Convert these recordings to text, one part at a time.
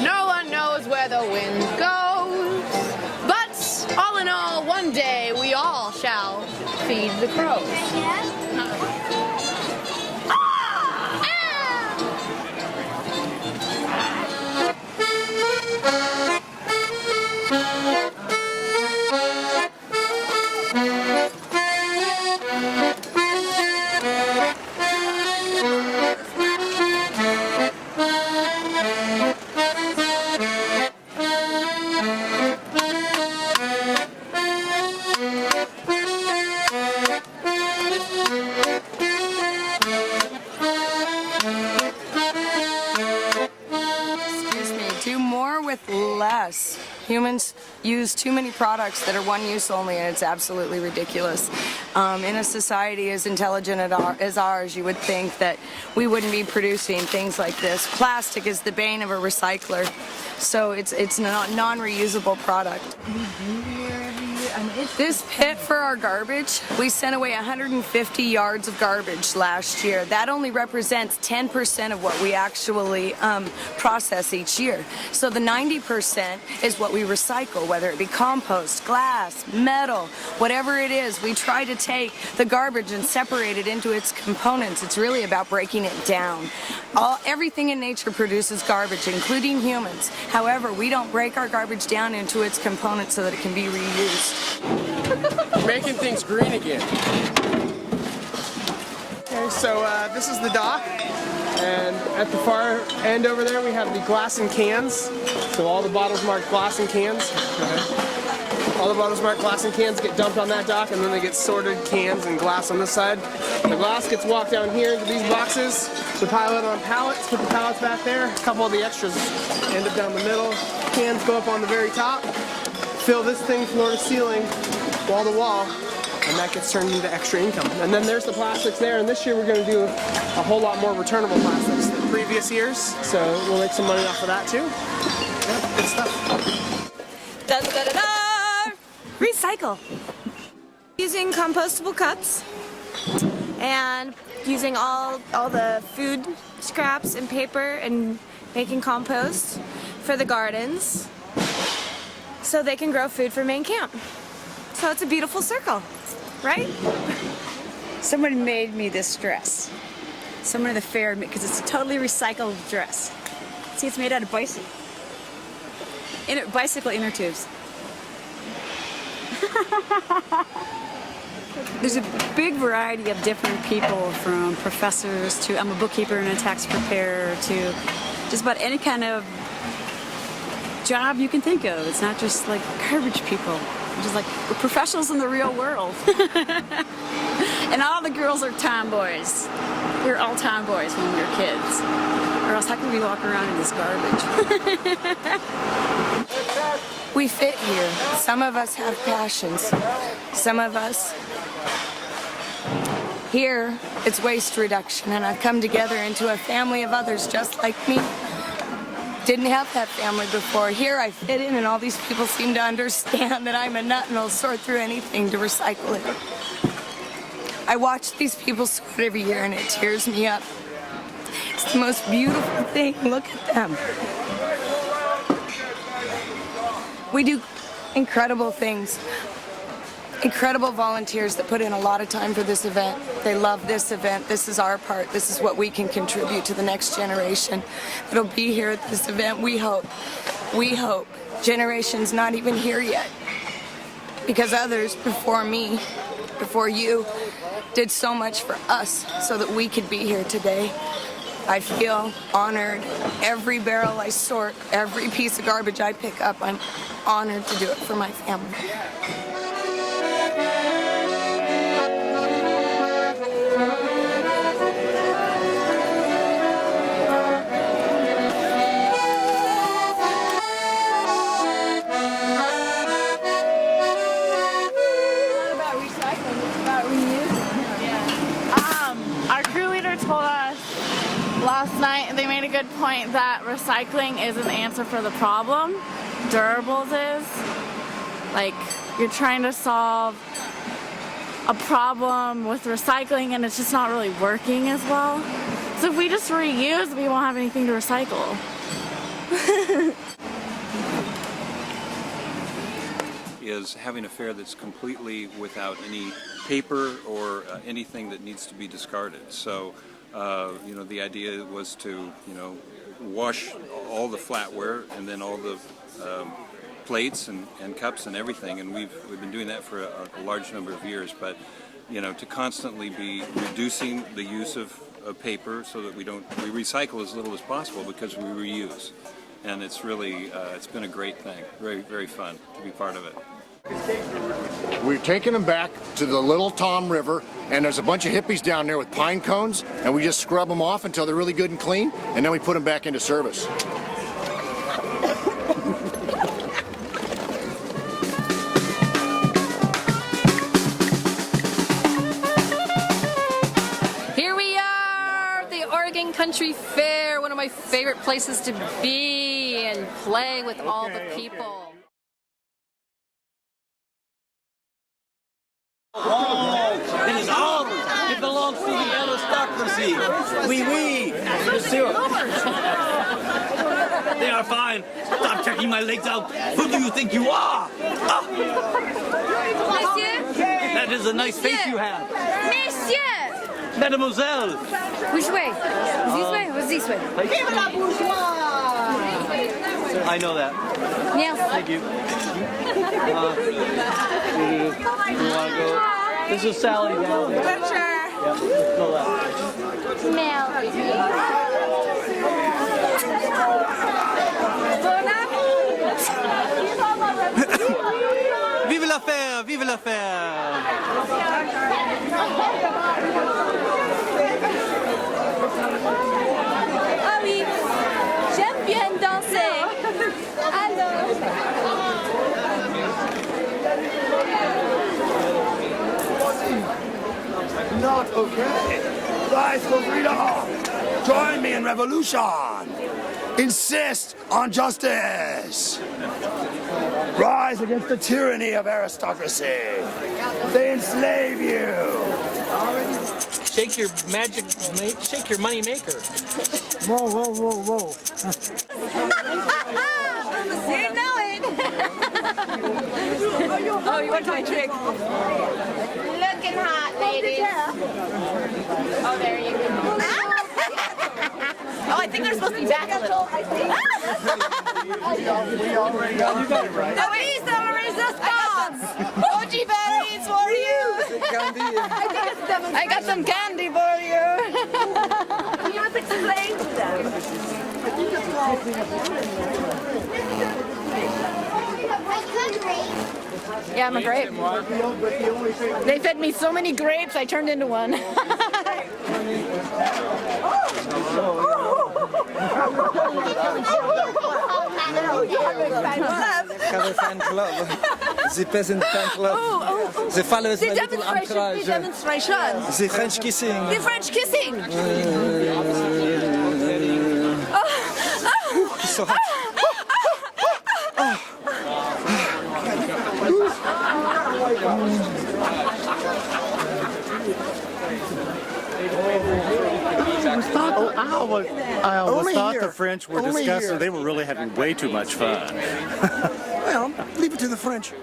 No one knows where the wind goes, but all in all, one day we all shall feed the crows. Do more with less. Humans use too many products that are one use only, and it's absolutely ridiculous. In a society as intelligent as ours, you would think that we wouldn't be producing things like this. Plastic is the bane of a recycler, so it's a non-reusable product. This pit for our garbage, we sent away 150 yards of garbage last year. That only represents 10% of what we actually process each year. So the 90% is what we recycle, whether it be compost, glass, metal, whatever it is. We try to take the garbage and separate it into its components. It's really about breaking it down. Everything in nature produces garbage, including humans. However, we don't break our garbage down into its components so that it can be reused. Making things green again. Okay, so this is the dock, and at the far end over there we have the glass and cans. So all the bottles marked glass and cans. All the bottles marked glass and cans get dumped on that dock, and then they get sorted cans and glass on this side. The glass gets walked down here into these boxes. We pile it on pallets, put the pallets back there. A couple of the extras end up down the middle. Cans go up on the very top. Fill this thing floor to ceiling, wall to wall, and that gets turned into extra income. And then there's the plastics there, and this year we're going to do a whole lot more returnable plastics than previous years, so we'll make some money off of that too. Yeah, good stuff. Da, da, da, da. Recycle. Using compostable cups and using all the food scraps and paper and making compost for the gardens, so they can grow food for main camp. So it's a beautiful circle, right? Someone made me this dress. Someone at the fair, because it's a totally recycled dress. See, it's made out of bicycle inner tubes. There's a big variety of different people, from professors to I'm a bookkeeper and a tax preparer to just about any kind of job you can think of. It's not just like garbage people. It's just like we're professionals in the real world. And all the girls are tomboys. We were all tomboys when we were kids. Or else how can we walk around in this garbage? We fit here. Some of us have passions. Some of us... Here, it's waste reduction, and I've come together into a family of others just like me. Didn't have that family before. Here I fit in, and all these people seem to understand that I'm a nut and I'll sort through anything to recycle it. I watch these people sort every year and it tears me up. It's the most beautiful thing. Look at them. We do incredible things. Incredible volunteers that put in a lot of time for this event. They love this event. This is our part. This is what we can contribute to the next generation that'll be here at this event. We hope. Generations not even here yet. Because others before me, before you, did so much for us so that we could be here today. I feel honored. Every barrel I sort, every piece of garbage I pick up, I'm honored to do it for my family. Last night they made a good point that recycling isn't the answer for the problem. Durables is. Like, you're trying to solve a problem with recycling and it's just not really working as well. So if we just reuse, we won't have anything to recycle. is having a fair that's completely without any paper or anything that needs to be discarded. So, the idea was to, wash all the flatware and then all the plates and cups and everything, and we've been doing that for a large number of years. But, to constantly be reducing the use of paper so that we recycle as little as possible because we reuse. And it's really, it's been a great thing. Very, very fun to be part of it. We're taking them back to the Little Tom River, and there's a bunch of hippies down there with pine cones, and we just scrub them off until they're really good and clean, and then we put them back into service. Here we are, the Oregon Country Fair, one of my favorite places to be and play with all the people. Oh, it is ours. It belongs to the aristocracy. Oui, oui. Monsieur. They are fine. Stop checking my legs out. Who do you think you are? Ah. Monsieur? That is a nice face you have. Monsieur! Mademoiselle. Which way? This way or this way? I know that. Yes. Thank you. You want to go? This is Sally down there. Yep, let's go left. Vive la fête! Vive la fête! Ah oui, j'aime bien danser. Alors. Not okay. Rise for freedom. Join me in revolution. Insist on justice. Rise against the tyranny of aristocracy. They enslave you. Shake your shake your money maker. Whoa, whoa, whoa, whoa. You know it. Oh, you want my trick? Looking hot, ladies. Oh, there you go. Oh, I think they're supposed to be back a little. We already got it right. The peace of resistance! OG berries for you! I got some candy for you! You must explain to them. Yeah, I'm a grape. They fed me so many grapes, I turned into one. Have a fan club. The peasant fan club. The followers my little entourage. The demonstration. The French kissing. The French kissing. It's so hot. I always thought the French were disgusting. They were really having way too much fun. Well, leave it to the French.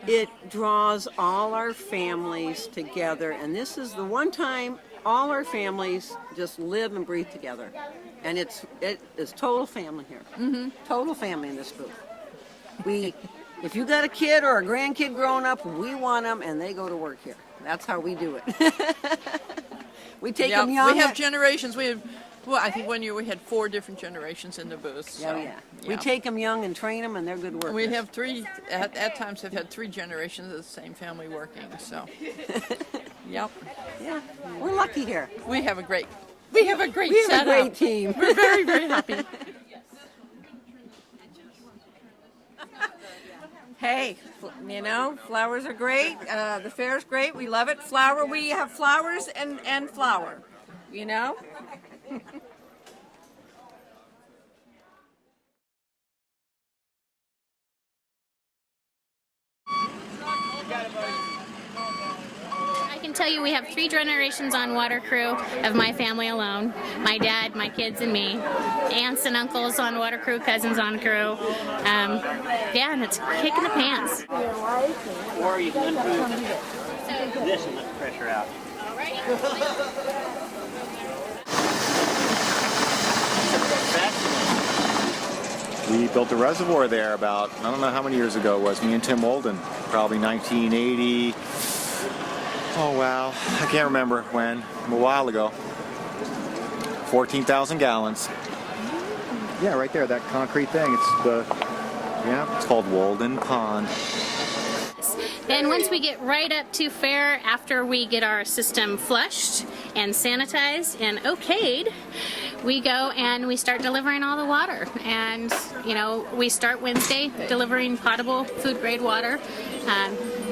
It draws all our families together, and this is the one time all our families just live and breathe together. And it is total family here. Mm-hmm. Total family in this booth. If you got a kid or a grandkid growing up, we want them, and they go to work here. That's how we do it. We take them young. We have generations. I think one year we had 4 different generations in the booth. So, yeah. We take them young and train them, and they're good workers. We have 3, at times have had 3 generations of the same family working, so. Yep. Yeah, we're lucky here. We have a great team. We're very, very happy. Hey, flowers are great. The fair's great. We love it. We have flowers and flour, I can tell you we have 3 generations on water crew of my family alone. My dad, my kids, and me. Aunts and uncles on water crew, cousins on crew. Yeah, and it's kicking the pants. Or you can undo this and let the pressure out. We built a reservoir there about, I don't know how many years ago it was, me and Tim Walden, probably 1980. Oh wow, I can't remember when, a while ago. 14,000 gallons. Yeah, right there, that concrete thing. It's called Walden Pond. Then once we get right up to fair, after we get our system flushed and sanitized and okayed, we go and we start delivering all the water. And, you know, we start Wednesday delivering potable food grade water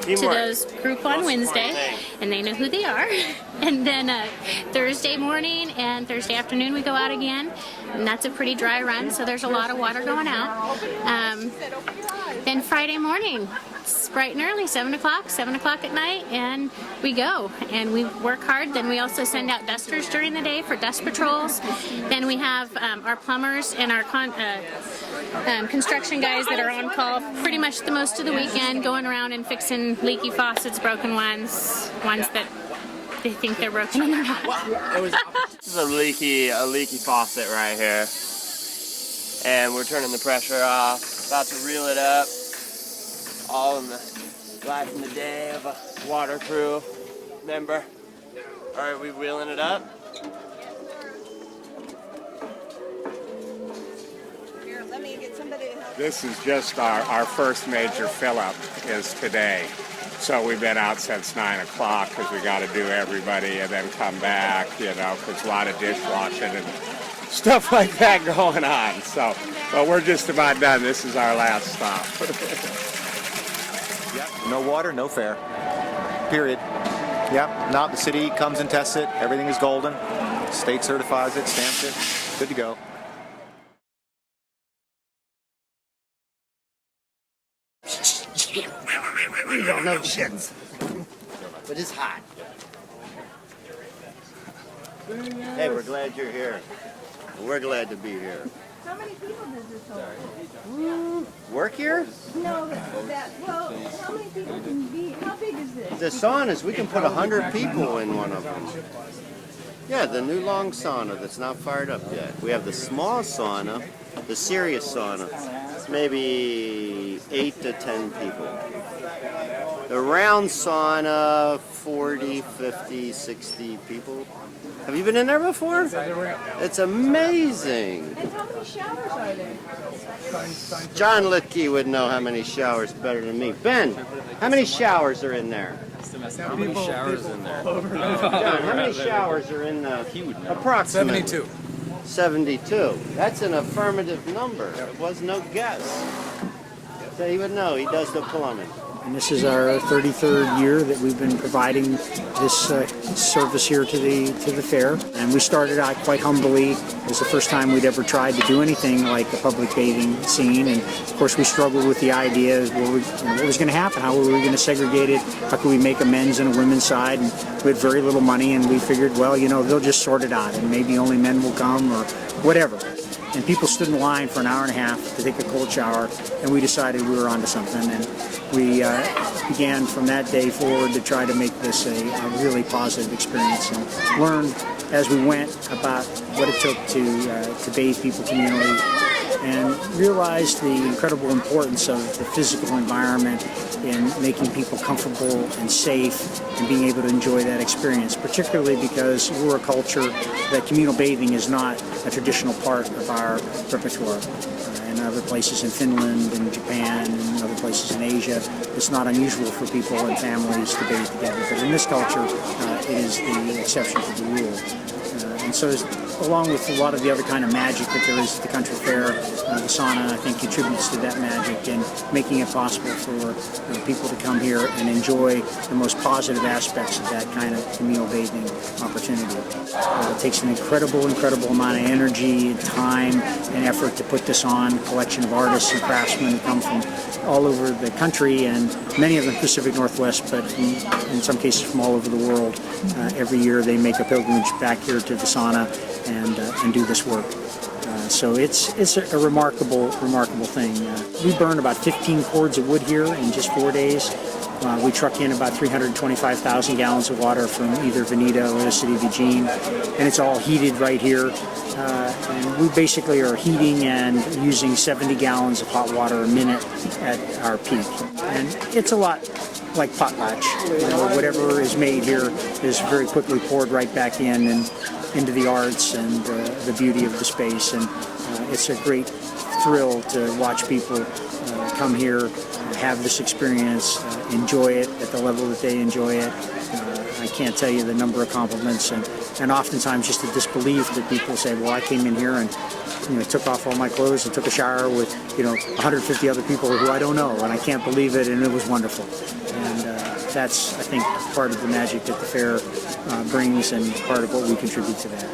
to those group on Wednesday, and they know who they are. And then Thursday morning and Thursday afternoon we go out again, and that's a pretty dry run, so there's a lot of water going out. Then Friday morning, it's bright and early, 7 o'clock at night, and we go. And we work hard. Then we also send out dusters during the day for dust patrols. Then we have our plumbers and our construction guys that are on call pretty much the most of the weekend, going around and fixing leaky faucets, broken ones that they think they're broken and they're not. This is a leaky faucet right here. And we're turning the pressure off, about to reel it up. All in the life and the day of a water crew member. All right, we wheeling it up. Here, let me get somebody to help. This is just our first major fill-up is today. So we've been out since 9 o'clock because we got to do everybody and then come back, you know, because a lot of dishwashing and stuff like that going on. So, but we're just about done. This is our last stop. Yep, no water, no fair. Period. Yep, now the city comes and tests it. Everything is golden. State certifies it, stamps it. Good to go. We don't know shits. But it's hot. Hey, we're glad you're here. We're glad to be here. How many people does this hold? Work here? No, well, how many people can be, how big is this? The saunas, we can put 100 people in one of them. Yeah, the new long sauna that's not fired up yet. We have the small sauna, the serious sauna. It's maybe 8 to 10 people. The round sauna, 40, 50, 60 people. Have you been in there before? It's amazing. And how many showers are there? John Litke would know how many showers better than me. Ben, how many showers are in there? How many showers in there? John, how many showers are in the approximately? 72. 72. That's an affirmative number. It was no guess. So he would know. He does the plumbing. And this is our 33rd year that we've been providing this service here to the fair. And we started out quite humbly. It was the first time we'd ever tried to do anything like a public bathing scene. And of course we struggled with the idea of what was going to happen. How were we going to segregate it? How could we make a men's and a women's side? And we had very little money, and we figured, well, you know, they'll just sort it out, and maybe only men will come or whatever. And people stood in line for an hour and a half to take a cold shower, and we decided we were onto something. And we began from that day forward to try to make this a really positive experience, and learn as we went about what it took to bathe people communally, and realized the incredible importance of the physical environment in making people comfortable and safe and being able to enjoy that experience, particularly because we're a culture that communal bathing is not a traditional part of our repertoire. In other places in Finland and Japan and other places in Asia, it's not unusual for people and families to bathe together. But in this culture, it is the exception to the rule. And so along with a lot of the other kind of magic that there is at the country fair, the sauna, I think, contributes to that magic and making it possible for people to come here and enjoy the most positive aspects of that kind of communal bathing opportunity. It takes an incredible amount of energy, time, and effort to put this on. A collection of artists and craftsmen who come from all over the country, and many of them Pacific Northwest, but in some cases from all over the world. Every year they make a pilgrimage back here to the sauna and do this work. So it's a remarkable thing. We burn about 15 cords of wood here in just 4 days. We truck in about 325,000 gallons of water from either Veneta or the city of Eugene, and it's all heated right here. And we basically are heating and using 70 gallons of hot water a minute at our peak. And it's a lot like potlatch. Whatever is made here is very quickly poured right back in and into the arts and the beauty of the space. And it's a great thrill to watch people come here, have this experience, enjoy it at the level that they enjoy it. I can't tell you the number of compliments and oftentimes just the disbelief that people say, well, I came in here and took off all my clothes and took a shower with 150 other people who I don't know, and I can't believe it, and it was wonderful. And that's, I think, part of the magic that the fair brings and part of what we contribute to that.